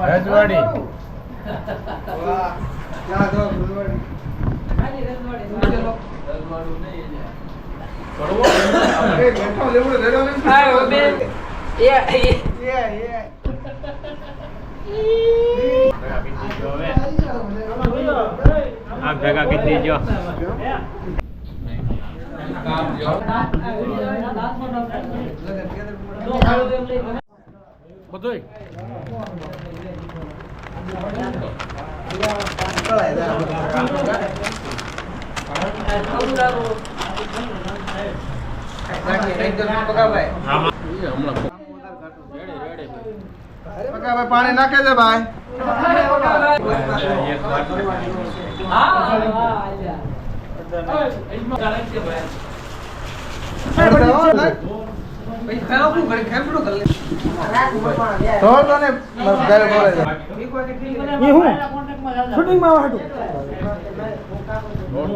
રજવાડી ભેગા કીધી જો બધું પાણી નાખે છે ભાઈ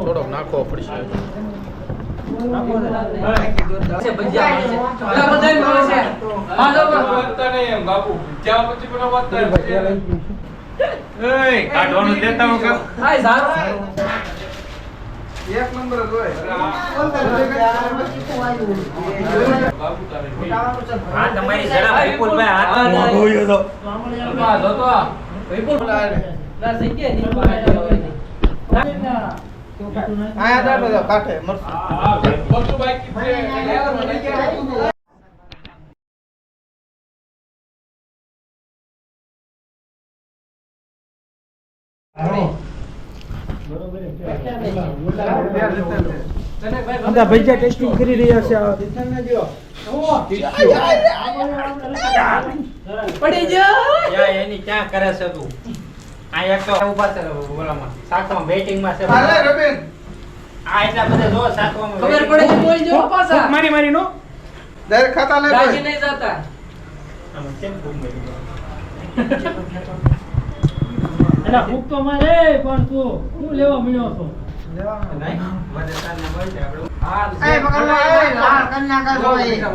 થોડોક નાખવો પડશે કાઢવાનું દેતા હું એક નંબર જ હોય હા તમારી જરા વિપુલભાઈ હાથ ધોયો તો વિપુલભાઈ ના જગ્યા ની આયા દાડો તો કાઠે મરસું બધું બાકી છે બધા ભૈયા ટેસ્ટિંગ કરી રહ્યા છે પડી જા એની ક્યાં કરે છે તું આ એક તો ઉભા છે બોલામાં સાતમાં બેટિંગ માં છે હાલે રબેન આ એટલા બધા જો સાતમાં ખબર પડે છે કોઈ જો પાછા મારી મારી નો ડાયરેક્ટ ખાતા લે રાજી નહીં જાતા આમ કેમ ભૂમ ગઈ એલા ભૂખ તો મારે પણ તું હું લેવા મળ્યો છો નહીં વડેતાન ને મળશે આપણે એ પકડવા એ લાલ કન્યા કા જોઈ આ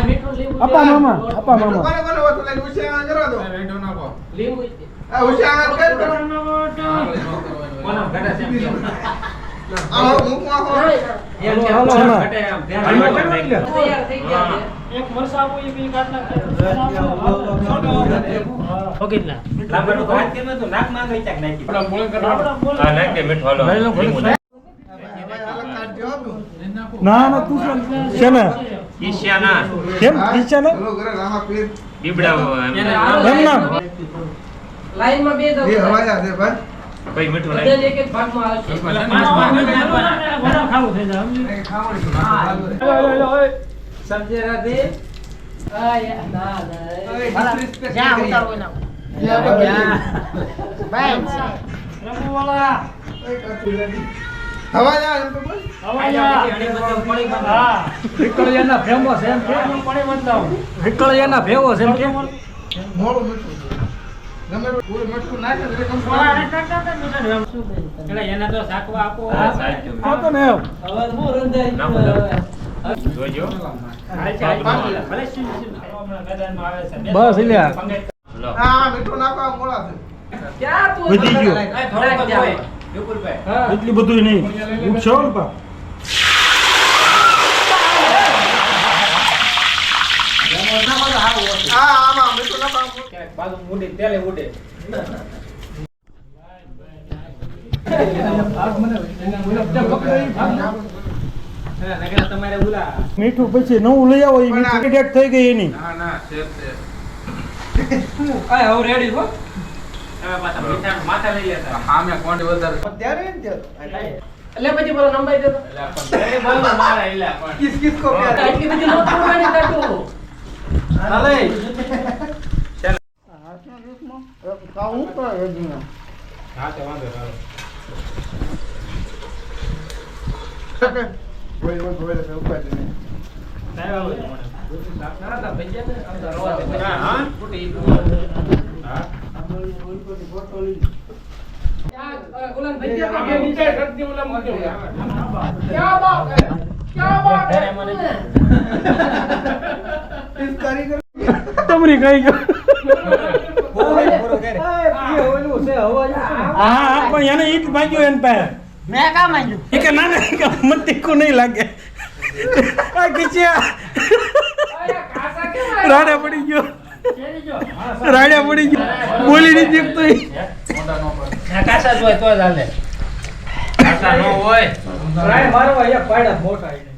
મીઠું લીંબુ આપા મામા કોને કોને વોટ લઈને ઉછેંગા જરા દો બેઠો નાખો લીંબુ આ ઉછેંગા કર કોનો ઘટા છે આ મુકવા હો એમ કે હાલો, હાલો. ઘટે આમ ધ્યાન તૈયાર થઈ ગયા એક મરસાબુ એ બી કાઢ નાખે ઓકે ના લાંબાનું ભાત કેમ હતું નાક માં ગઈ ચાક નાખી આપડા બોલ કરવા હા નાખ દે મીઠો હાલો ના ના તું છે ને ઈશિયાના કેમ ઈચ્છા ને બોલો ઘરે રામા પીર દીબડા એમ ના લાઈન માં બે દો એ હવાયા છે ભાઈ ભાઈ મીઠું બધા નાખ એક એક ભાગમાં આવશે બરાબર ખાવું થઈ જાય એ ખાવાનું છે સમજે રાધે આ યા ના ના જ્યાં ઉતારો ના હવાયા એમ તો બોલ વિકળિયાના ફેમસ એમ કે વિકળિયાના ફેમસ એમ કે મોળું મીઠું ગમે પૂરું મીઠું નાખે એટલે કમ એના તો સાકવા આપો તો ને એમ હવે હું રંધાઈ જોજો બસ લ્યા હા મીઠું નાખવા મોળા છે ક્યાં તું વધી ગયો. થોડાક જાવે વિપુલભાઈ એટલી બધું નહીં ઉછો ને પા હા આમાં મીઠું નાખવા બાજુ ઉડે તેલે ઉડે તમારે બોલા મીઠું પછી નવું લઈ આવો એ મીઠું ડેટ થઈ ગઈ એની ના ના છે આ હવે રેડી હો તમે પાછા મીઠા માથા લઈ લેતા હા મેં કોણ વધારે ત્યારે ને ત્યારે એટલે પછી બોલો નંબર દે તો એટલે પણ બોલો મારા એલા પણ કિસ કિસ કો પ્યાર આટલી બધી નોટ પડવાની કાઢો હાલે કાઉ તો રજીના હા તો વાંધો નહીં કોઈ કોઈ ઉપાય નહીં ના ના ભૈયા ને આમ તો રવા દે હા હા હા ગુલામ ભૈયા કે નીચે કરતી ઓલા મૂકે ક્યાં બાત હે ક્યાં બાત હે મને इस कारीगर તમરી કઈ ગયો ઓલું છે હવા હા પણ એને ઈ જ માંગ્યું એને પાસે મેં કામ માંગ્યું એ કે ના ના કે મને તીખું નહીં લાગે આ કિચિયા રાડા પડી ગયો રાડા પડી ગયો બોલી નહીં જીતતો કાસા જોય તો ચાલે કાસા નો હોય ટ્રાય મારવા એક પાડા મોટા એને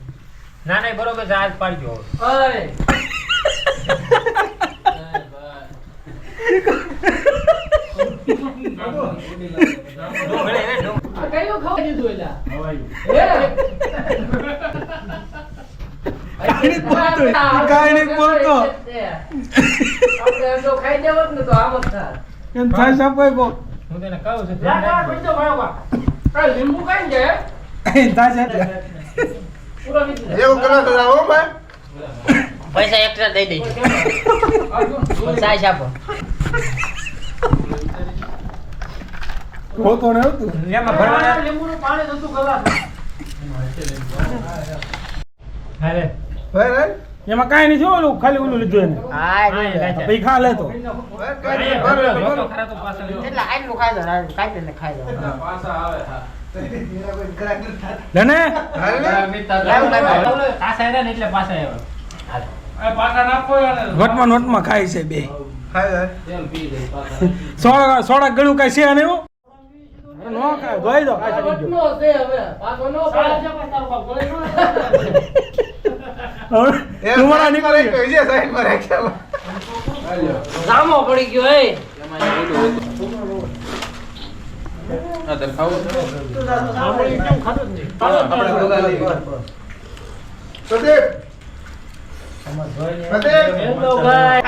ના ના બરોબર છે આજ પાડજો ઓય આ કયું ખાવા દીધું એલા કાંઈ નહીં બોલતો આપણે એમ તો ખાઈ દેવત ને તો આમ જ થાય એમ થાય સાપાય કો હું તને કહું છું લા લા પીજો ભાઈ આ લીંબુ કાઈ છે થાય છે પૂરો નીકળે એવું કરો તો આવો ભાઈ પૈસા એક્સ્ટ્રા દઈ દેજો સાઈઝ આપો હોતો ને હતું એમાં ભરવાના લીંબુનું પાણી નતું ગલાસ હાલે ભાઈ ભાઈ એમાં કાંઈ નહીં થયું ઓલું ખાલી ઓલું લીધું એને હા પછી ખા લેતો એટલા આટલું ખાઈ દો કાઈ ને ખાઈ દો લેને કાસા આવ્યા ને એટલે પાછા આવ્યા પાછા નાખો યાર વટમાં નોટમાં ખાય છે બે ખાઈ સોડા ગળું કાંઈ છે ને એવું નો ખાય ધોઈ દો કાંઈ કરી વટનો છે હવે પાછો નો પડે તારો બાપ ગળે નો દો તમારા નીકળી કઈ છે સાઈડ માં રાખ્યા જામો પડી ગયો એ આ તો ખાવું આપણે કેમ ખાતો જ નહીં આપણે બોલા લઈ પ્રદીપ પ્રદીપ હેલો ભાઈ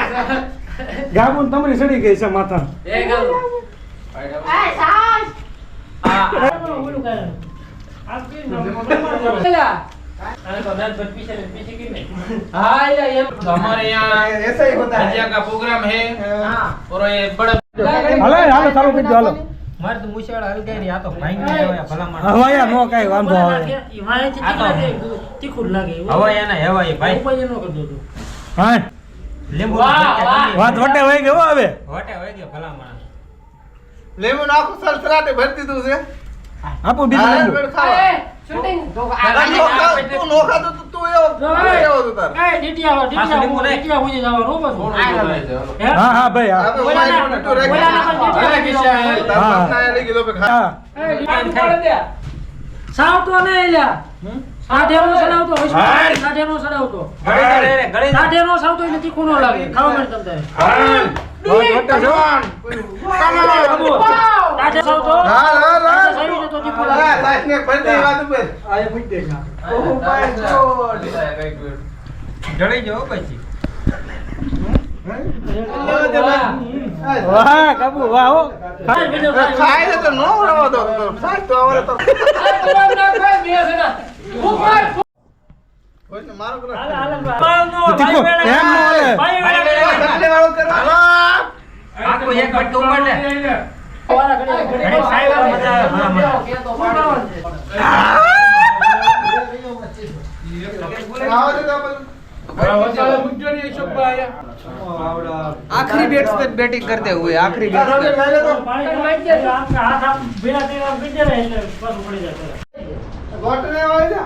ગાબુન તમારી સડી ગઈ છે માથા એ ગાલો ઓલું કરે આ કે પેલા આને તો દાંત પર પીછે કે નહીં હા યાર એમ तो हमारे यहाँ ऐसा ही होता है भजिया का प्रोग्राम है હા और ये बड़ा હાલો હાલો ચાલુ કરી દો હાલો મારે તો મુશેવાળા હલગાઈ રહી આ તો ભાંગી દેવાય ભલા માણસ હવાયા નો કાંઈ વાંધો આવે તીખું લાગે હવાય ના હવાય ભાઈ ઉપર એનો કરી દો હા લીંબુ વાત વટે વહી ગયો હવે વટે હોય ગયો ભલા માણસ લેમન આખું સરસરાટે ભરી દીધું છે આપો બીજું હા, લીંબુ. પેટ ખાવા. શૂટિંગ તું નો ખાતો તો તું એવો તો તાર એ ડીટીયા પાછું લીંબુ નાખ. ડીટીયા ઉજી જવાનો બસ હા હા ભાઈ હા આપણે વાઈટ મોટો રાખ્યો. अरे किस्सा है તાર હા. પત્તા લઈ ગયો પે ખા હા સાવતો નહીં લ્યા સાઢેનો સડાવતો સાઢેનો સડાવતો સાઢેનો સાવતો એટલે તીખું ન લાગે ખાવા મળે તમને સાઢે સાવતો હા હા હા સારી રીતે તીખું હા લાગે સાઈડ ને ભરી દે વાત ઉપર આ એ પૂછ દે ઓહ માય ગોડ જડી જાવ પછી વાહ કાબુ વાહ હો ખાય છે તો નો રવા દો સાઈડ તો આવરે તો કોઈને મારો કરો તીખું એમ નો હાલે ચાલે વાળો કરો આખું એક બટકું ઉપર લે ઘણી સાહેબ મજા આવે ભલા માણસ આવો તો आखिरी बैटिंग करते हुए आखिरी હાથ હાથ ભેળા ભેળા પડી જાય ગોટને આવે છે